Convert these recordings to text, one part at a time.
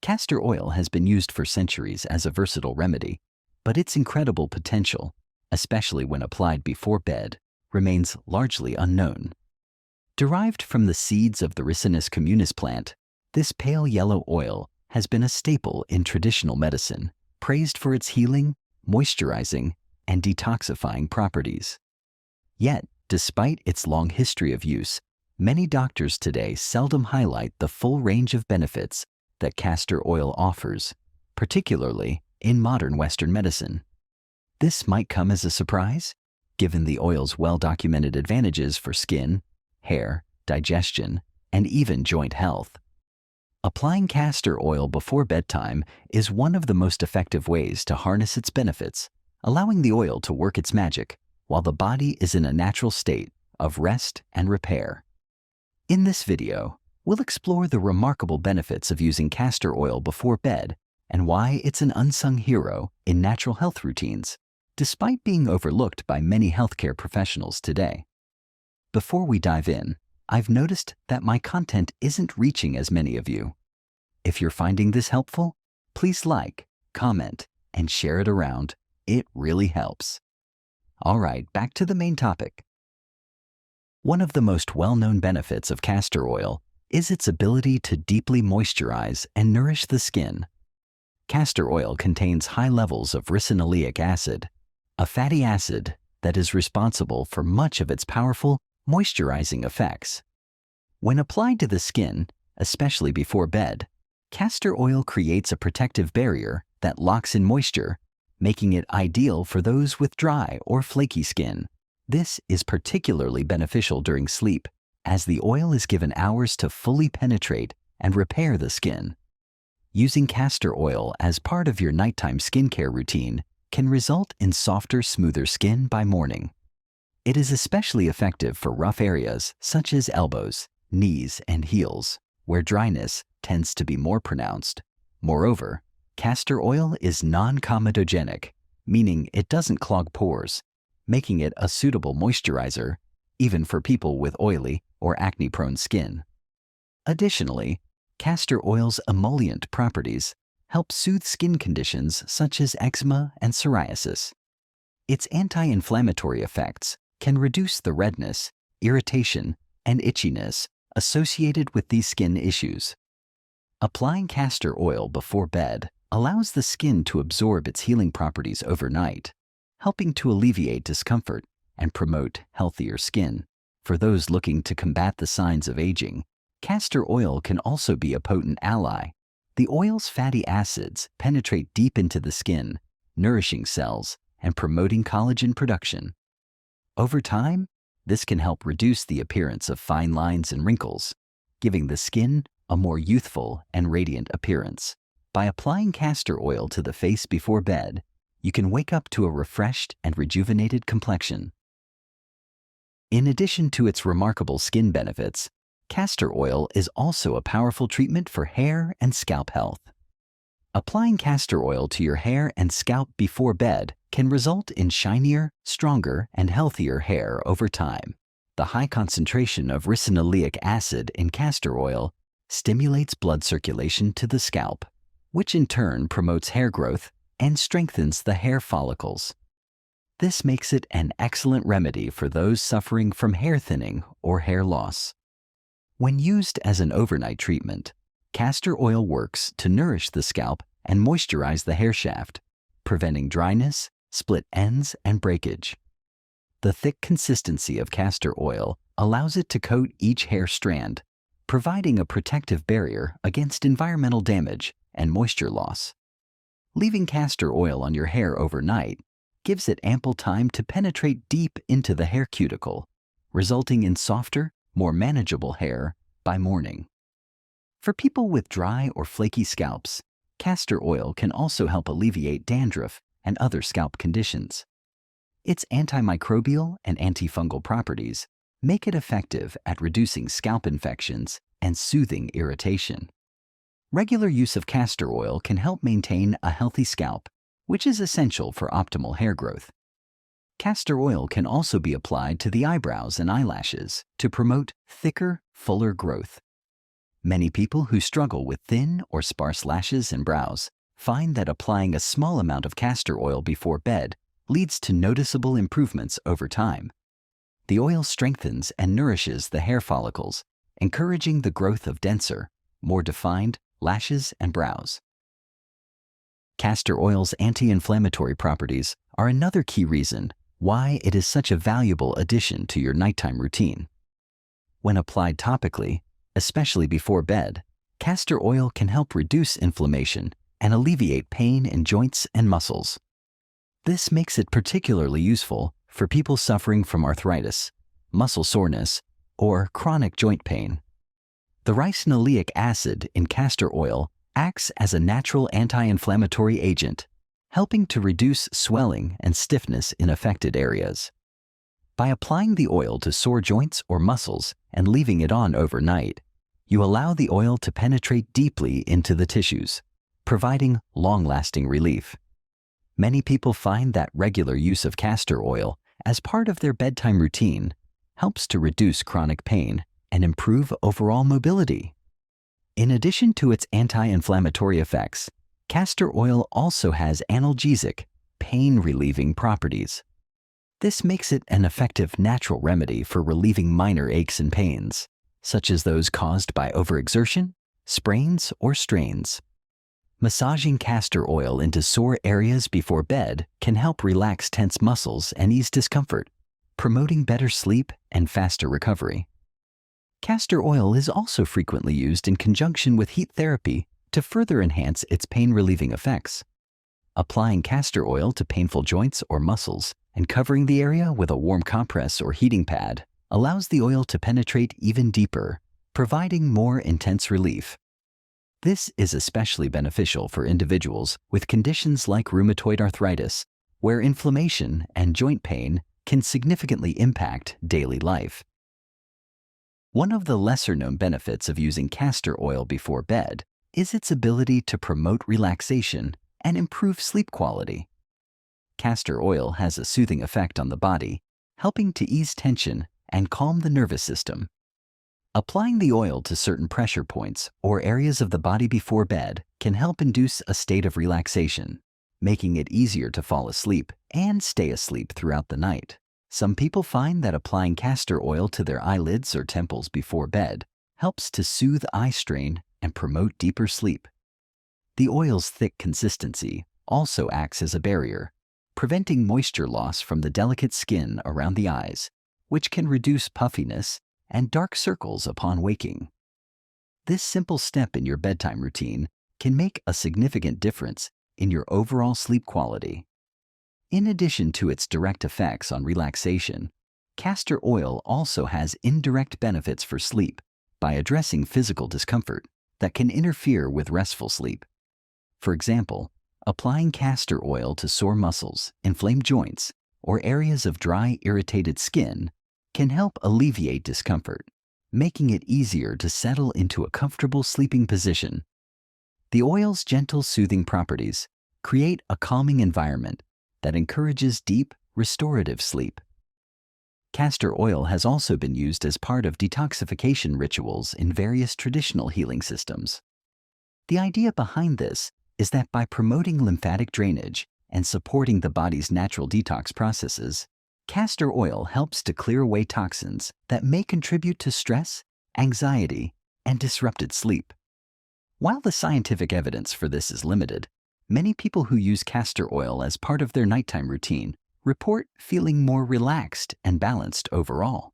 Castor oil has been used for centuries as a versatile remedy, but its incredible potential, especially when applied before bed, remains largely unknown. Derived from the seeds of the Ricinus communis plant, this pale yellow oil has been a staple in traditional medicine, praised for its healing, moisturizing, and detoxifying properties. Yet, despite its long history of use, many doctors today seldom highlight the full range of benefits that castor oil offers, particularly in modern Western medicine. This might come as a surprise, given the oil's well-documented advantages for skin, hair, digestion, and even joint health. Applying castor oil before bedtime is one of the most effective ways to harness its benefits, allowing the oil to work its magic while the body is in a natural state of rest and repair. In this video, we'll explore the remarkable benefits of using castor oil before bed and why it's an unsung hero in natural health routines, despite being overlooked by many healthcare professionals today. Before we dive in, I've noticed that my content isn't reaching as many of you. If you're finding this helpful, please like, comment, and share it around. It really helps. All right, back to the main topic. One of the most well-known benefits of castor oil is its ability to deeply moisturize and nourish the skin. Castor oil contains high levels of ricinoleic acid, a fatty acid that is responsible for much of its powerful moisturizing effects. When applied to the skin, especially before bed, castor oil creates a protective barrier that locks in moisture, making it ideal for those with dry or flaky skin. This is particularly beneficial during sleep, as the oil is given hours to fully penetrate and repair the skin. Using castor oil as part of your nighttime skincare routine can result in softer, smoother skin by morning. It is especially effective for rough areas such as elbows, knees, and heels, where dryness tends to be more pronounced. Moreover, castor oil is non-comedogenic, meaning it doesn't clog pores, making it a suitable moisturizer even for people with oily or acne-prone skin. Additionally, castor oil's emollient properties help soothe skin conditions such as eczema and psoriasis. Its anti-inflammatory effects can reduce the redness, irritation, and itchiness associated with these skin issues. Applying castor oil before bed allows the skin to absorb its healing properties overnight, helping to alleviate discomfort and promote healthier skin. For those looking to combat the signs of aging, castor oil can also be a potent ally. The oil's fatty acids penetrate deep into the skin, nourishing cells and promoting collagen production. Over time, this can help reduce the appearance of fine lines and wrinkles, giving the skin a more youthful and radiant appearance. By applying castor oil to the face before bed, you can wake up to a refreshed and rejuvenated complexion. In addition to its remarkable skin benefits, castor oil is also a powerful treatment for hair and scalp health. Applying castor oil to your hair and scalp before bed can result in shinier, stronger, and healthier hair over time. The high concentration of ricinoleic acid in castor oil stimulates blood circulation to the scalp, which in turn promotes hair growth and strengthens the hair follicles. This makes it an excellent remedy for those suffering from hair thinning or hair loss. When used as an overnight treatment, castor oil works to nourish the scalp and moisturize the hair shaft, preventing dryness, split ends, and breakage. The thick consistency of castor oil allows it to coat each hair strand, providing a protective barrier against environmental damage and moisture loss. Leaving castor oil on your hair overnight gives it ample time to penetrate deep into the hair cuticle, resulting in softer, more manageable hair by morning. For people with dry or flaky scalps, castor oil can also help alleviate dandruff and other scalp conditions. Its antimicrobial and antifungal properties make it effective at reducing scalp infections and soothing irritation. Regular use of castor oil can help maintain a healthy scalp, which is essential for optimal hair growth. Castor oil can also be applied to the eyebrows and eyelashes to promote thicker, fuller growth. Many people who struggle with thin or sparse lashes and brows find that applying a small amount of castor oil before bed leads to noticeable improvements over time. The oil strengthens and nourishes the hair follicles, encouraging the growth of denser, more defined lashes and brows. Castor oil's anti-inflammatory properties are another key reason why it is such a valuable addition to your nighttime routine. When applied topically, especially before bed, castor oil can help reduce inflammation and alleviate pain in joints and muscles. This makes it particularly useful for people suffering from arthritis, muscle soreness, or chronic joint pain. The ricinoleic acid in castor oil acts as a natural anti-inflammatory agent, helping to reduce swelling and stiffness in affected areas. By applying the oil to sore joints or muscles and leaving it on overnight, you allow the oil to penetrate deeply into the tissues, providing long-lasting relief. Many people find that regular use of castor oil as part of their bedtime routine helps to reduce chronic pain and improve overall mobility. In addition to its anti-inflammatory effects, castor oil also has analgesic, pain-relieving properties. This makes it an effective natural remedy for relieving minor aches and pains, such as those caused by overexertion, sprains, or strains. Massaging castor oil into sore areas before bed can help relax tense muscles and ease discomfort, promoting better sleep and faster recovery. Castor oil is also frequently used in conjunction with heat therapy to further enhance its pain-relieving effects. Applying castor oil to painful joints or muscles and covering the area with a warm compress or heating pad allows the oil to penetrate even deeper, providing more intense relief. This is especially beneficial for individuals with conditions like rheumatoid arthritis, where inflammation and joint pain can significantly impact daily life. One of the lesser-known benefits of using castor oil before bed is its ability to promote relaxation and improve sleep quality. Castor oil has a soothing effect on the body, helping to ease tension and calm the nervous system. Applying the oil to certain pressure points or areas of the body before bed can help induce a state of relaxation, making it easier to fall asleep and stay asleep throughout the night. Some people find that applying castor oil to their eyelids or temples before bed helps to soothe eye strain and promote deeper sleep. The oil's thick consistency also acts as a barrier, preventing moisture loss from the delicate skin around the eyes, which can reduce puffiness and dark circles upon waking. This simple step in your bedtime routine can make a significant difference in your overall sleep quality. In addition to its direct effects on relaxation, castor oil also has indirect benefits for sleep by addressing physical discomfort that can interfere with restful sleep. For example, applying castor oil to sore muscles, inflamed joints, or areas of dry, irritated skin can help alleviate discomfort, making it easier to settle into a comfortable sleeping position. The oil's gentle, soothing properties create a calming environment that encourages deep, restorative sleep. Castor oil has also been used as part of detoxification rituals in various traditional healing systems. The idea behind this is that by promoting lymphatic drainage and supporting the body's natural detox processes, castor oil helps to clear away toxins that may contribute to stress, anxiety, and disrupted sleep. While the scientific evidence for this is limited, many people who use castor oil as part of their nighttime routine report feeling more relaxed and balanced overall.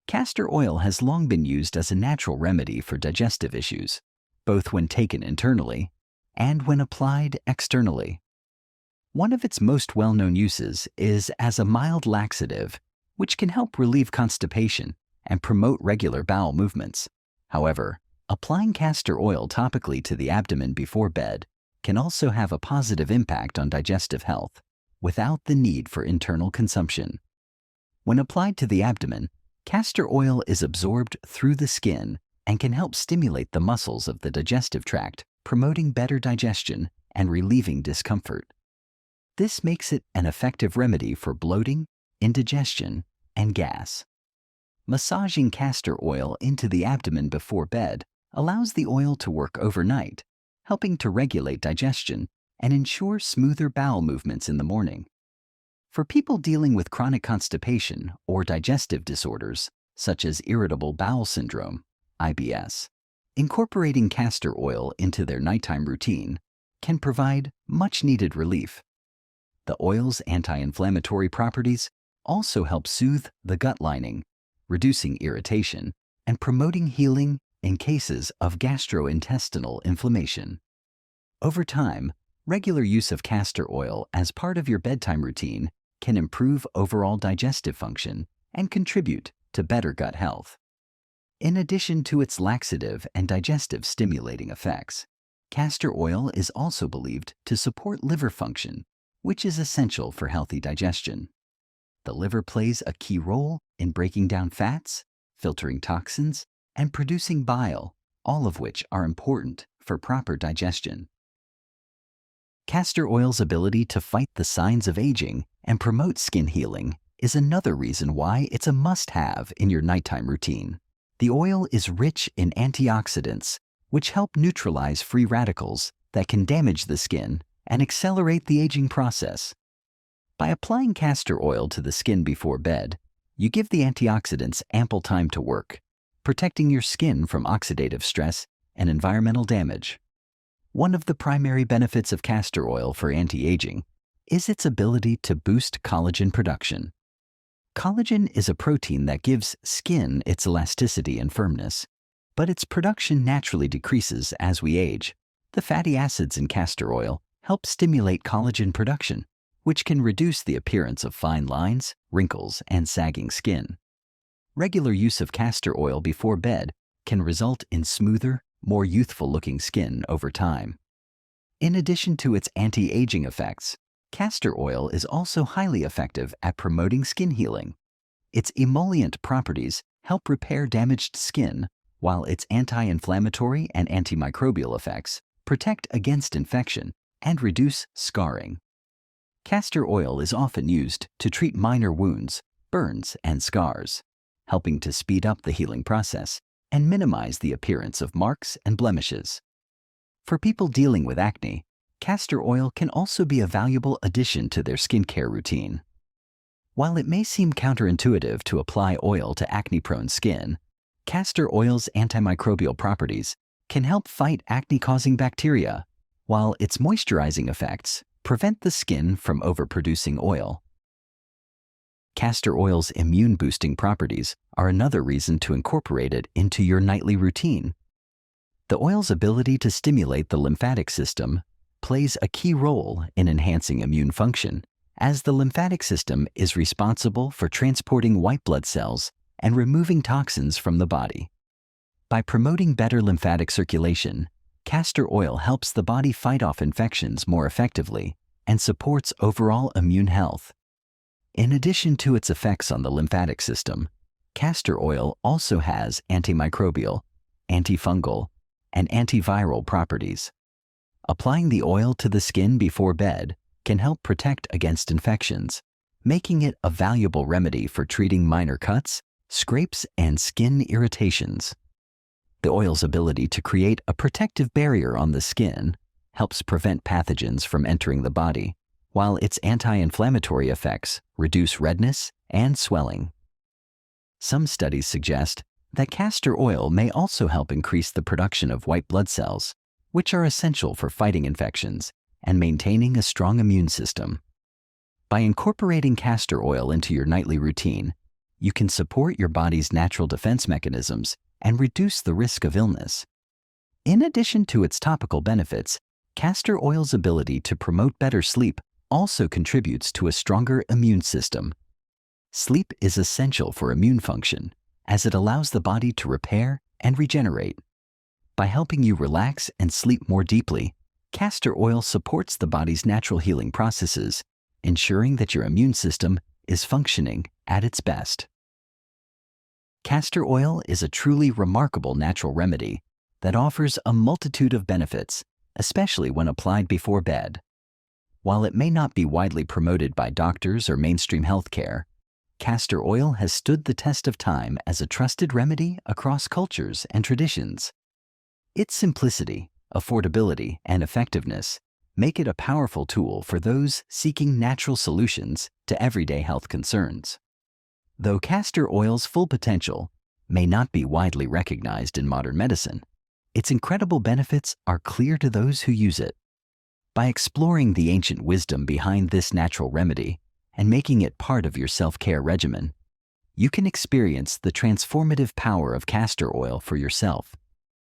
Castor oil has long been used as a natural remedy for digestive issues, both when taken internally and when applied externally. One of its most well-known uses is as a mild laxative, which can help relieve constipation and promote regular bowel movements. However, applying castor oil topically to the abdomen before bed can also have a positive impact on digestive health without the need for internal consumption. When applied to the abdomen, castor oil is absorbed through the skin and can help stimulate the muscles of the digestive tract, promoting better digestion and relieving discomfort. This makes it an effective remedy for bloating, indigestion, and gas. Massaging castor oil into the abdomen before bed allows the oil to work overnight, helping to regulate digestion and ensure smoother bowel movements in the morning. For people dealing with chronic constipation or digestive disorders, such as irritable bowel syndrome, IBS, incorporating castor oil into their nighttime routine can provide much-needed relief. The oil's anti-inflammatory properties also help soothe the gut lining, reducing irritation and promoting healing in cases of gastrointestinal inflammation. Over time, regular use of castor oil as part of your bedtime routine can improve overall digestive function and contribute to better gut health. In addition to its laxative and digestive stimulating effects, castor oil is also believed to support liver function, which is essential for healthy digestion. The liver plays a key role in breaking down fats, filtering toxins, and producing bile, all of which are important for proper digestion. Castor oil's ability to fight the signs of aging and promote skin healing is another reason why it's a must-have in your nighttime routine. The oil is rich in antioxidants, which help neutralize free radicals that can damage the skin and accelerate the aging process. By applying castor oil to the skin before bed, you give the antioxidants ample time to work, protecting your skin from oxidative stress and environmental damage. One of the primary benefits of castor oil for anti-aging is its ability to boost collagen production. Collagen is a protein that gives skin its elasticity and firmness, but its production naturally decreases as we age. The fatty acids in castor oil help stimulate collagen production, which can reduce the appearance of fine lines, wrinkles, and sagging skin. Regular use of castor oil before bed can result in smoother, more youthful-looking skin over time. In addition to its anti-aging effects, castor oil is also highly effective at promoting skin healing. Its emollient properties help repair damaged skin, while its anti-inflammatory and antimicrobial effects protect against infection and reduce scarring. Castor oil is often used to treat minor wounds, burns, and scars, helping to speed up the healing process and minimize the appearance of marks and blemishes. For people dealing with acne, castor oil can also be a valuable addition to their skincare routine. While it may seem counterintuitive to apply oil to acne-prone skin, castor oil's antimicrobial properties can help fight acne-causing bacteria, while its moisturizing effects prevent the skin from overproducing oil. Castor oil's immune-boosting properties are another reason to incorporate it into your nightly routine. The oil's ability to stimulate the lymphatic system plays a key role in enhancing immune function, as the lymphatic system is responsible for transporting white blood cells and removing toxins from the body. By promoting better lymphatic circulation, castor oil helps the body fight off infections more effectively and supports overall immune health. In addition to its effects on the lymphatic system, castor oil also has antimicrobial, antifungal, and antiviral properties. Applying the oil to the skin before bed can help protect against infections, making it a valuable remedy for treating minor cuts, scrapes, and skin irritations. The oil's ability to create a protective barrier on the skin helps prevent pathogens from entering the body, while its anti-inflammatory effects reduce redness and swelling. Some studies suggest that castor oil may also help increase the production of white blood cells, which are essential for fighting infections and maintaining a strong immune system. By incorporating castor oil into your nightly routine, you can support your body's natural defense mechanisms and reduce the risk of illness. In addition to its topical benefits, castor oil's ability to promote better sleep also contributes to a stronger immune system. Sleep is essential for immune function, as it allows the body to repair and regenerate. By helping you relax and sleep more deeply, castor oil supports the body's natural healing processes, ensuring that your immune system is functioning at its best. Castor oil is a truly remarkable natural remedy that offers a multitude of benefits, especially when applied before bed. While it may not be widely promoted by doctors or mainstream healthcare, castor oil has stood the test of time as a trusted remedy across cultures and traditions. Its simplicity, affordability, and effectiveness make it a powerful tool for those seeking natural solutions to everyday health concerns. Though castor oil's full potential may not be widely recognized in modern medicine, its incredible benefits are clear to those who use it. By exploring the ancient wisdom behind this natural remedy and making it part of your self-care regimen, you can experience the transformative power of castor oil for yourself